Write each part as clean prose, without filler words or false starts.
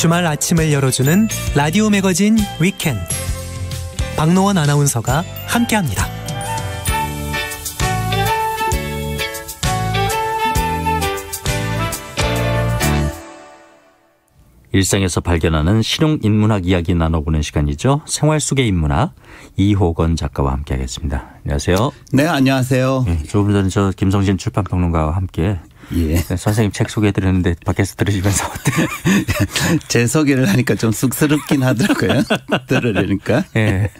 주말 아침을 열어주는 라디오 매거진 위켄드. 박노원 아나운서가 함께합니다. 일상에서 발견하는 실용인문학 이야기 나눠보는 시간이죠. 생활 속의 인문학 이호건 작가와 함께하겠습니다. 안녕하세요. 네, 안녕하세요. 네, 조금 전에 저 김성진 출판평론가와 함께 예. 선생님 책 소개해드렸는데 밖에서 들으시면서 어때요? 제 소개를 하니까 좀 쑥스럽긴 하더라고요. 들으려니까. 예.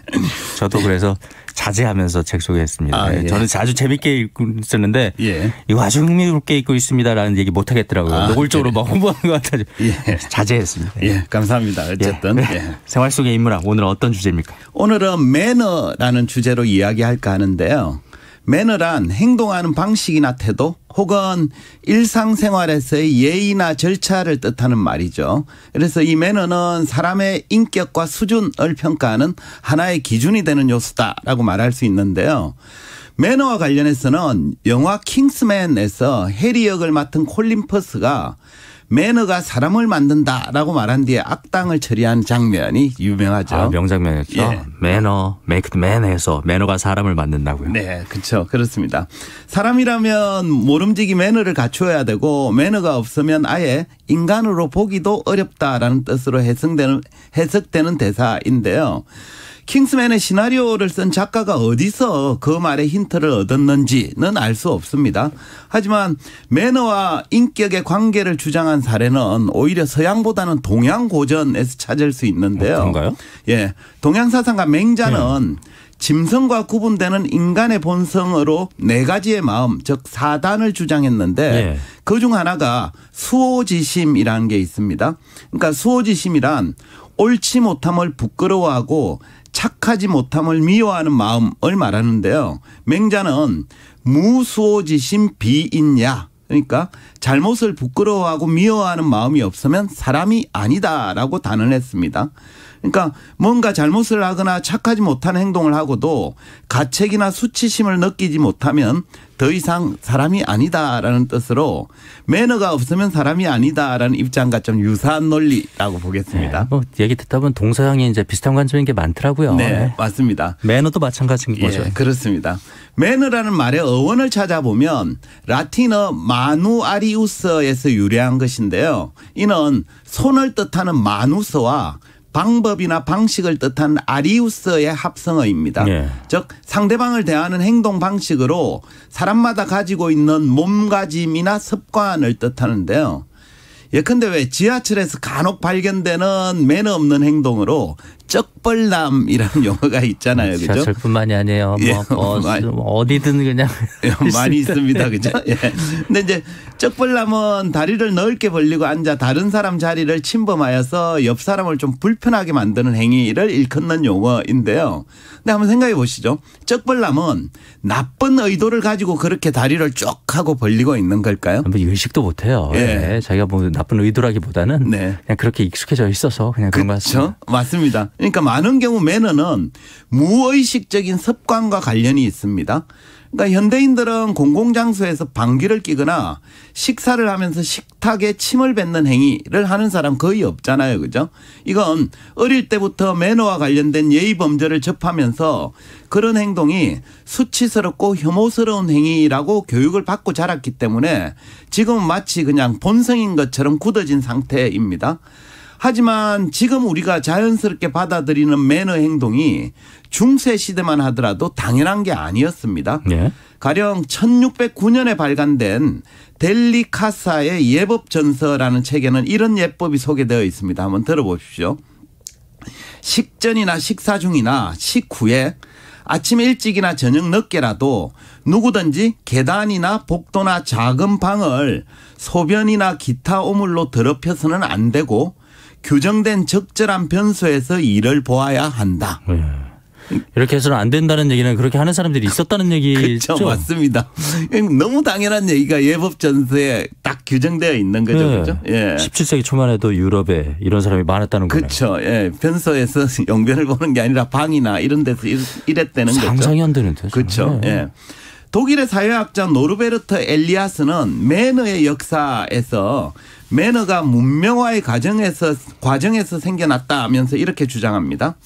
저도 그래서 자제하면서 책 소개했습니다. 예. 저는 아주 재밌게 읽고 있었는데 예. 이거 아주 흥미롭게 읽고 있습니다라는 얘기 못 하겠더라고요. 노골적으로 막 홍보하는 것 같아서 예. 자제했습니다. 예, 감사합니다. 어쨌든. 예. 생활 속의 인문학 오늘 어떤 주제입니까? 오늘은 매너라는 주제로 이야기할까 하는데요. 매너란 행동하는 방식이나 태도 혹은 일상생활에서의 예의나 절차를 뜻하는 말이죠. 그래서 이 매너는 사람의 인격과 수준을 평가하는 하나의 기준이 되는 요소다라고 말할 수 있는데요. 매너와 관련해서는 영화 킹스맨에서 해리 역을 맡은 콜린 퍼스가 매너가 사람을 만든다라고 말한 뒤에 악당을 처리한 장면이 유명하죠. 아, 명장면이었죠. 예. 매너, make the man 해서 매너가 사람을 만든다고요. 네, 그렇죠. 그렇습니다. 사람이라면 모름지기 매너를 갖추어야 되고 매너가 없으면 아예 인간으로 보기도 어렵다라는 뜻으로 해석되는 대사인데요. 킹스맨의 시나리오를 쓴 작가가 어디서 그 말의 힌트를 얻었는지는 알 수 없습니다. 하지만 매너와 인격의 관계를 주장한 사례는 오히려 서양보다는 동양 고전에서 찾을 수 있는데요. 그런가요? 예, 동양 사상가 맹자는 짐승과 구분되는 인간의 본성으로 네 가지의 마음, 즉 사단을 주장했는데 그중 하나가 수호지심이라는 게 있습니다. 그러니까 수호지심이란 옳지 못함을 부끄러워하고 착하지 못함을 미워하는 마음을 말하는데요. 맹자는 무수호지심 비인야. 그러니까 잘못을 부끄러워하고 미워하는 마음이 없으면 사람이 아니다라고 단언했습니다. 그러니까 뭔가 잘못을 하거나 착하지 못한 행동을 하고도 가책이나 수치심을 느끼지 못하면 더 이상 사람이 아니다라는 뜻으로 매너가 없으면 사람이 아니다라는 입장과 좀 유사한 논리라고 보겠습니다. 네, 뭐 얘기 듣다 보면 동서양이 이제 비슷한 관점인 게 많더라고요. 네, 맞습니다. 매너도 마찬가지인 거죠. 예, 그렇습니다. 매너라는 말의 어원을 찾아보면 라틴어 마누아리우스에서 유래한 것인데요. 이는 손을 뜻하는 마누스와 방법이나 방식을 뜻하는 아리우스의 합성어입니다. 즉 상대방을 대하는 행동 방식으로 사람마다 가지고 있는 몸가짐이나 습관을 뜻하는데요. 예컨대 왜 지하철에서 간혹 발견되는 매너 없는 행동으로 쩍벌남이라는 용어가 있잖아요. 그죠? 지하철뿐만이 아니에요. 예, 뭐 어디든 그냥 많이 있습니다. 그죠? 예. 근데 이제 쩍벌남은 다리를 넓게 벌리고 앉아 다른 사람 자리를 침범하여서 옆 사람을 좀 불편하게 만드는 행위를 일컫는 용어인데요. 근데 한번 생각해 보시죠. 쩍벌남은 나쁜 의도를 가지고 그렇게 다리를 쭉 하고 벌리고 있는 걸까요? 뭐 의식도 못해요. 예. 자기가 뭐 나쁜 의도라기보다는 그냥 그렇게 익숙해져 있어서 그냥 그런 것 같습니다. 그렇죠. 맞습니다. 그러니까 많은 경우 매너는 무의식적인 습관과 관련이 있습니다. 그러니까 현대인들은 공공장소에서 방귀를 뀌거나 식사를 하면서 식탁에 침을 뱉는 행위를 하는 사람 거의 없잖아요. 그죠? 이건 어릴 때부터 매너와 관련된 예의 범죄를 접하면서 그런 행동이 수치스럽고 혐오스러운 행위라고 교육을 받고 자랐기 때문에 지금은 마치 그냥 본성인 것처럼 굳어진 상태입니다. 하지만 지금 우리가 자연스럽게 받아들이는 매너 행동이 중세 시대만 하더라도 당연한 게 아니었습니다. 가령 1609년에 발간된 델리 카사의 예법전서라는 책에는 이런 예법이 소개되어 있습니다. 한번 들어보십시오. 식전이나 식사 중이나 식후에 아침 일찍이나 저녁 늦게라도 누구든지 계단이나 복도나 작은 방을 소변이나 기타 오물로 더럽혀서는 안 되고 규정된 적절한 변소에서 일을 보아야 한다. 이렇게 해서는 안 된다는 얘기는 그렇게 하는 사람들이 있었다는 얘기죠. 그렇죠. 맞습니다. 너무 당연한 얘기가 예법전서에 딱 규정되어 있는 거죠. 그렇죠? 17세기 초반에도 유럽에 이런 사람이 많았다는 거예요. 그렇죠. 변소에서 용변을 보는 게 아니라 방이나 이런 데서 이랬다는 거죠. 상상이 안 되는데. 그렇죠. 독일의 사회학자 노르베르트 엘리아스는 매너의 역사에서 매너가 문명화의 과정에서 생겨났다 하면서 이렇게 주장합니다.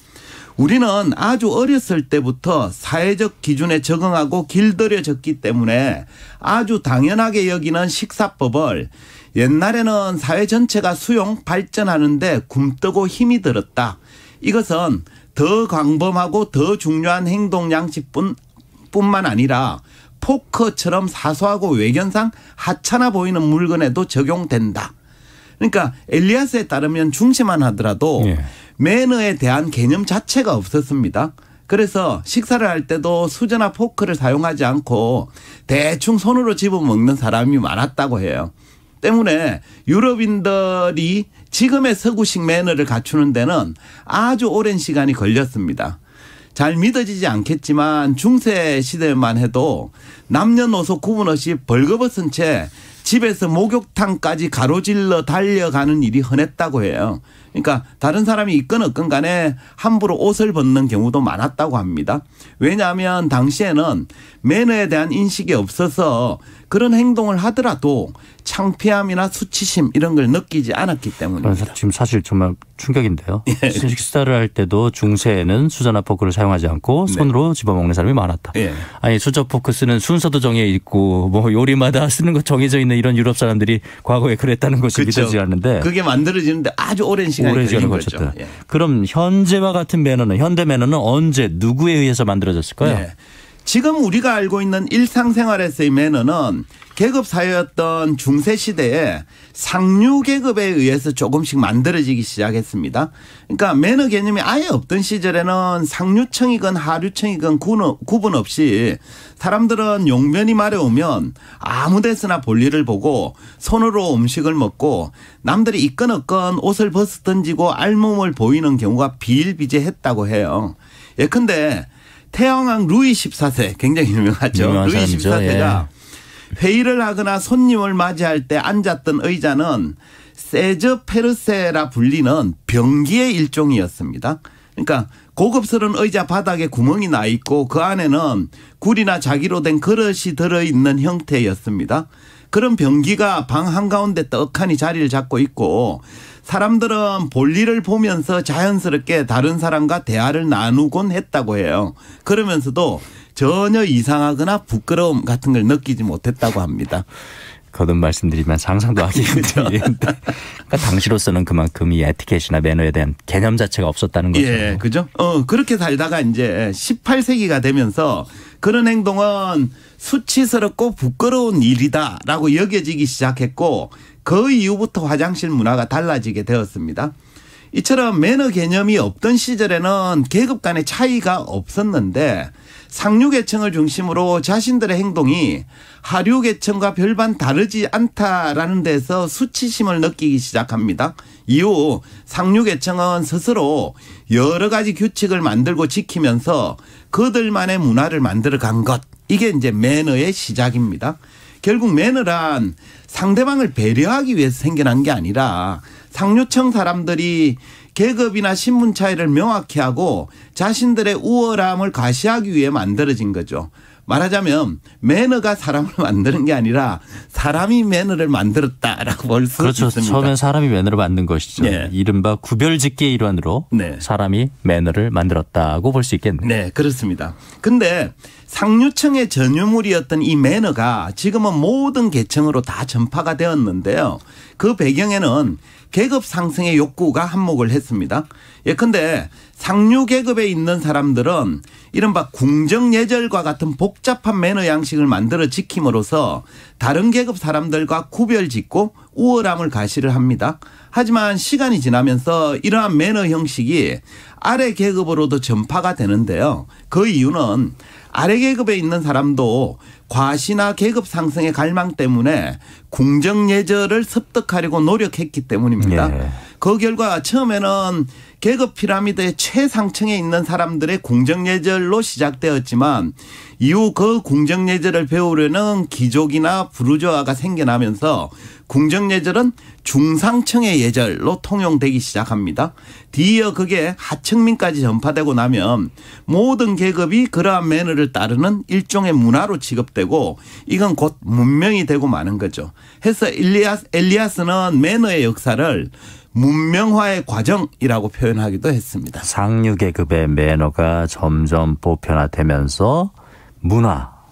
우리는 아주 어렸을 때부터 사회적 기준에 적응하고 길들여졌기 때문에 아주 당연하게 여기는 식사법을 옛날에는 사회 전체가 수용 발전하는데 굼뜨고 힘이 들었다. 이것은 더 광범하고 더 중요한 행동 양식뿐만 아니라 포크처럼 사소하고 외견상 하찮아 보이는 물건에도 적용된다. 그러니까 엘리아스에 따르면 중세만 하더라도 매너에 대한 개념 자체가 없었습니다. 그래서 식사를 할 때도 수저나 포크를 사용하지 않고 대충 손으로 집어먹는 사람이 많았다고 해요. 때문에 유럽인들이 지금의 서구식 매너를 갖추는 데는 아주 오랜 시간이 걸렸습니다. 잘 믿어지지 않겠지만 중세 시대만 해도 남녀노소 구분 없이 벌거벗은 채 집에서 목욕탕까지 가로질러 달려가는 일이 흔했다고 해요. 그러니까 다른 사람이 있건 없건 간에 함부로 옷을 벗는 경우도 많았다고 합니다. 왜냐하면 당시에는 매너에 대한 인식이 없어서 그런 행동을 하더라도 창피함이나 수치심 이런 걸 느끼지 않았기 때문입니다. 지금 사실 정말 충격인데요. 예. 식사를 할 때도 중세에는 수저나 포크를 사용하지 않고 손으로 집어먹는 사람이 많았다. 예. 아니 수저 포크 쓰는 순서도 정해 있고 뭐 요리마다 쓰는 거 정해져 있는 이런 유럽 사람들이 과거에 그랬다는 것이 그렇죠. 믿어지지 않는데 그게 만들어지는데 아주 오랜 시간이 걸린 거죠. 예. 그럼 현재와 같은 매너는 현대 매너는 언제 누구에 의해서 만들어졌을까요? 네. 지금 우리가 알고 있는 일상생활에서의 매너는 계급 사회였던 중세 시대에 상류 계급에 의해서 조금씩 만들어지기 시작했습니다. 그러니까 매너 개념이 아예 없던 시절에는 상류층이건 하류층이건 구분 없이 사람들은 용변이 마려우면 아무 데서나 볼일을 보고 손으로 음식을 먹고 남들이 있건 없건 옷을 벗어 던지고 알몸을 보이는 경우가 비일비재했다고 해요. 예컨대 태양왕 루이 14세 굉장히 유명하죠. 루이 사람이죠. 14세가 회의를 하거나 손님을 맞이할 때 앉았던 의자는 세저 페르세라 불리는 병기의 일종이었습니다. 그러니까 고급스러운 의자 바닥에 구멍이 나 있고 그 안에는 굴이나 자기로 된 그릇이 들어있는 형태였습니다. 그런 병기가 방 한가운데 떡하니 자리를 잡고 있고 사람들은 볼일을 보면서 자연스럽게 다른 사람과 대화를 나누곤 했다고 해요. 그러면서도 전혀 이상하거나 부끄러움 같은 걸 느끼지 못했다고 합니다. 거듭 말씀드리면 상상도 하기 힘든데 그러니까 당시로서는 그만큼 이 에티켓이나 매너에 대한 개념 자체가 없었다는 거죠. 예, 그죠? 그렇게 살다가 이제 18세기가 되면서 그런 행동은 수치스럽고 부끄러운 일이다라고 여겨지기 시작했고 그 이후부터 화장실 문화가 달라지게 되었습니다. 이처럼 매너 개념이 없던 시절에는 계급 간의 차이가 없었는데 상류계층을 중심으로 자신들의 행동이 하류계층과 별반 다르지 않다라는 데서 수치심을 느끼기 시작합니다. 이후 상류계층은 스스로 여러 가지 규칙을 만들고 지키면서 그들만의 문화를 만들어간 것. 이게 이제 매너의 시작입니다. 결국 매너란 상대방을 배려하기 위해서 생겨난 게 아니라 상류층 사람들이 계급이나 신분 차이를 명확히 하고 자신들의 우월함을 과시하기 위해 만들어진 거죠. 말하자면 매너가 사람을 만드는 게 아니라 사람이 매너를 만들었다라고 볼 수 그렇죠. 있습니다. 처음엔 사람이 매너를 만든 것이죠. 네. 이른바 구별짓기의 일환으로 네. 사람이 매너를 만들었다고 볼 수 있겠네요. 네, 그렇습니다. 근데 상류층의 전유물이었던 이 매너가 지금은 모든 계층으로 다 전파가 되었는데요. 그 배경에는 계급 상승의 욕구가 한몫을 했습니다. 예컨대 상류 계급에 있는 사람들은 이른바 궁정예절과 같은 복잡한 매너 양식을 만들어 지킴으로써 다른 계급 사람들과 구별짓고 우월함을 과시를 합니다. 하지만 시간이 지나면서 이러한 매너 형식이 아래 계급으로도 전파가 되는데요. 그 이유는 아래 계급에 있는 사람도 과시나 계급 상승의 갈망 때문에 궁정예절을 습득하려고 노력했기 때문입니다. 예. 그 결과 처음에는 계급 피라미드의 최상층에 있는 사람들의 궁정예절로 시작되었지만 이후 그 궁정예절을 배우려는 귀족이나 부르주아가 생겨나면서 궁정예절은 중상층의 예절로 통용되기 시작합니다. 뒤이어 그게 하층민까지 전파되고 나면 모든 계급이 그러한 매너를 따르는 일종의 문화로 취급되고 이건 곧 문명이 되고 마는 거죠. 해서 엘리아스는 매너의 역사를 문명화의 과정이라고 표현하기도 했습니다. 상류 계급의 매너가 점점 보편화되면서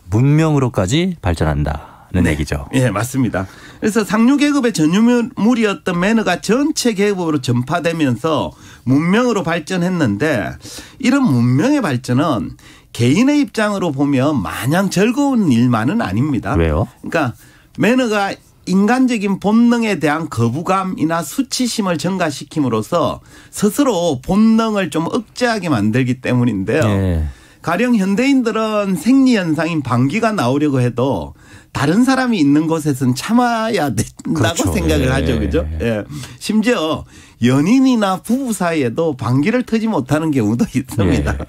문명으로까지 발전한다는 얘기죠. 예, 맞습니다. 그래서 상류 계급의 전유물이었던 매너가 전체 계급으로 전파되면서 문명으로 발전했는데 이런 문명의 발전은 개인의 입장으로 보면 마냥 즐거운 일만은 아닙니다. 왜요? 그러니까 매너가 인간적인 본능에 대한 거부감이나 수치심을 증가시킴으로써 스스로 본능을 좀 억제하게 만들기 때문인데요. 네. 가령 현대인들은 생리현상인 방귀가 나오려고 해도 다른 사람이 있는 곳에서는 참아야 된다고 그렇죠. 생각을 하죠. 그죠? 예. 심지어 연인이나 부부 사이에도 방귀를 트지 못하는 경우도 있습니다. 예.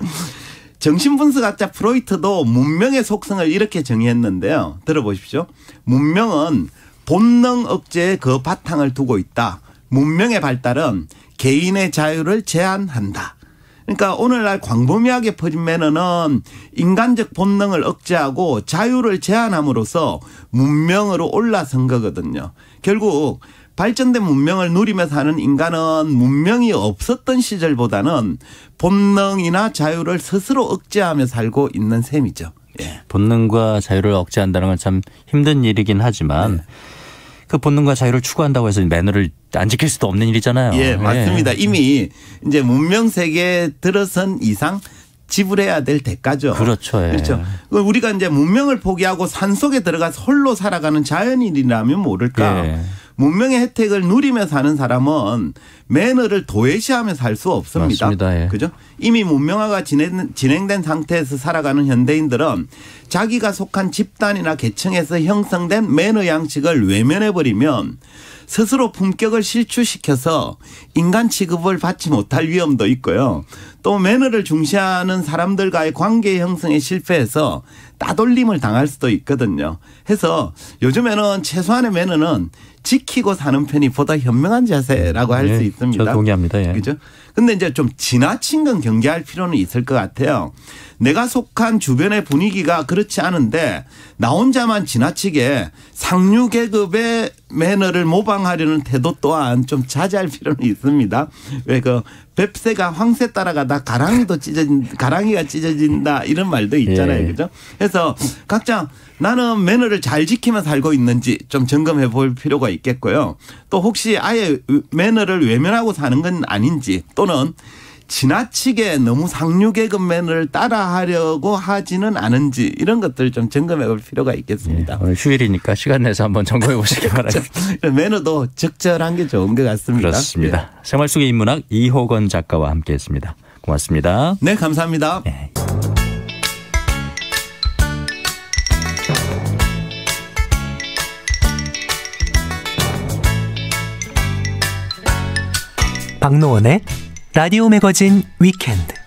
정신분석학자 프로이트도 문명의 속성을 이렇게 정의했는데요. 들어보십시오. 문명은 본능 억제에 그 바탕을 두고 있다. 문명의 발달은 개인의 자유를 제한한다. 그러니까 오늘날 광범위하게 퍼진 매너는 인간적 본능을 억제하고 자유를 제한함으로써 문명으로 올라선 거거든요. 결국 발전된 문명을 누리며 사는 인간은 문명이 없었던 시절보다는 본능이나 자유를 스스로 억제하며 살고 있는 셈이죠. 예. 본능과 자유를 억제한다는 건 참 힘든 일이긴 하지만 네. 그 본능과 자유를 추구한다고 해서 매너를 안 지킬 수도 없는 일이잖아요. 예, 맞습니다. 이미 이제 문명 세계에 들어선 이상 지불해야 될 대가죠. 그렇죠. 예. 그렇죠. 우리가 이제 문명을 포기하고 산속에 들어가서 홀로 살아가는 자연인이라면 모를까. 예. 문명의 혜택을 누리며 사는 사람은 매너를 도외시하며 살 수 없습니다. 맞습니다. 예. 그죠? 이미 문명화가 진행된 상태에서 살아가는 현대인들은 자기가 속한 집단이나 계층에서 형성된 매너 양식을 외면해버리면 스스로 품격을 실추시켜서 인간 취급을 받지 못할 위험도 있고요. 또 매너를 중시하는 사람들과의 관계 형성에 실패해서 따돌림을 당할 수도 있거든요. 해서 요즘에는 최소한의 매너는 지키고 사는 편이 보다 현명한 자세라고 할 수 있습니다. 저 동의합니다. 예. 그죠? 근데 이제 좀 지나친 건 경계할 필요는 있을 것 같아요. 내가 속한 주변의 분위기가 그렇지 않은데 나 혼자만 지나치게 상류 계급의 매너를 모방하려는 태도 또한 좀 자제할 필요는 있습니다. 왜 그 뱁새가 황새 따라가다 가랑이가 찢어진다 이런 말도 있잖아요. 예. 그죠? 그래서 각자 나는 매너를 잘 지키며 살고 있는지 좀 점검해 볼 필요가 있겠고요. 또 혹시 아예 매너를 외면하고 사는 건 아닌지 또는 지나치게 너무 상류 계급 매너를 따라하려고 하지는 않은지 이런 것들을 좀 점검해 볼 필요가 있겠습니다. 예. 오늘 휴일이니까 시간 내서 한번 점검해 보시기 바랍니다. 매너도 적절한 게 좋은 것 같습니다. 그렇습니다. 예. 생활 속의 인문학 이호건 작가와 함께했습니다. 고맙습니다. 네, 감사합니다. 네. 박노원의 라디오 매거진 위켄드.